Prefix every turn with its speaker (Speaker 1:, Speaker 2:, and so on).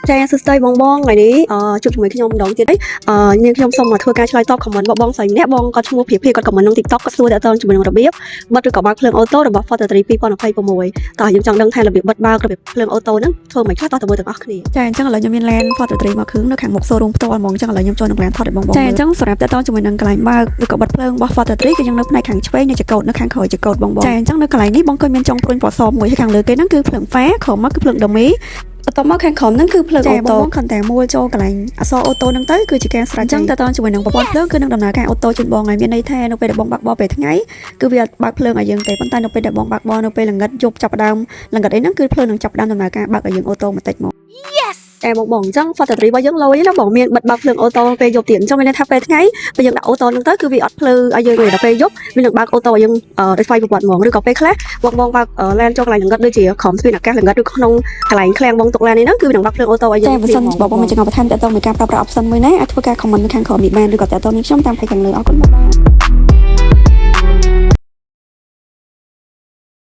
Speaker 1: ចាសួស្តីបងថ្ងៃនេះជួបជាមួយខ្ញុំម្ដងទៀតនាងខ្ញុំសូមធ្វើការឆ្លើយតបខមមិនបងស្រីម្នាក់បងគាត់ឈ្មោះព្រាគាត់ខមមិនក្នុង TikTok គាត់សួរតើតើជាមួយនឹងរបៀបបិទឬក៏បើកភ្លើងអូតូរបស់ Fortnite 2026តើយើងចង់ដឹងថារបៀបបិទបើករបៀបភ្លើងអូតូហ្នឹងធ្វើមិនខ្លះតោះទៅមើលទាំងអស់គ្នាចាអញ្ចឹងឥឡូវខ្ញុំមាន LAN Fortnite មកគ្រឿងនៅខាងមុខ showroom ផ្ទាល់ហ្មងអញ្ចឹងឥឡូវខ្ញុំចូលនឹង LAN ថតឲ្យបងចាអញ្ចឹងសម្រាប់តើតើជាមួយនឹងកន្លែងបើកឬក៏បិទភ្លើងរបស់ Fortnite គឺយើងនៅផ្នែកខាងឆ្វេងនៃចង្កូតនៅខាងក្រោយចង្កូតបងចាអញ្ចឹងនៅកន្លែងនេះបងឃើញមានចុងព្រួញពណ៌សមួយហើយខាងលើគេហ្នឹងគឺភ្លើងហ្វាក្រោមមកគឺភ្លើង dummy បន្ទាប់មកខាងក្រោមហ្នឹងគឺភ្លើងអូតូខនតែមួលចូលកន្លែងអក្សរអូតូហ្នឹងទៅគឺជាការស្រេចអញ្ចឹងតើតើជាមួយនឹងប្រព័ន្ធភ្លើងគឺនឹងដំណើរការអូតូជូនបងហើយមានន័យថានៅពេលដែលបងបើកបរពេលថ្ងៃគឺវាបើកភ្លើងឲ្យយើងទេប៉ុន្តែនៅពេលដែលបងបើកបរនៅពេលល្ងាចយប់ចាប់ដើមល្ងាចអីហ្នឹងគឺភ្លើងនឹងចាប់ដើមដំណើរការបើកឲ្យយើងអូតូម៉ាទិកមក Yes តែបងអញ្ចឹង Fortnite របស់យើងលយណាបងមានបិទបើកភ្លើងអូតូពេលយប់ទៀតអញ្ចឹងមានន័យថាពេលថ្ងៃពេលយើងដាក់អូតូហ្នឹងទៅគឺវាអត់ភ្លើឲ្យយើងទេដល់ពេលយប់វានឹងបើកអូតូឲ្យយើងដោយស្វ័យប្រវត្តិហ្មងឬក៏ពេលខ្លះបងបើកឡានចូលកន្លែងល្ងាចដូចជាក្រោមស្ពានអាកាសល្ងាចឬក្នុងកន្លែងឃ្លាំងបងទុកឡាននេះហ្នឹងគឺវានឹងបើកភ្លើងអូតូឲ្យយើងតែបើសិនបងមានចំណុចបន្ថែមតើតើមានការប្រើប្រាស់ option មួយណាអាចធ្វើការ comment នៅខាងក្រោមនេះបានឬក៏តើតើមានខ្ញុំតាមផេកខាងលើអរគុណបង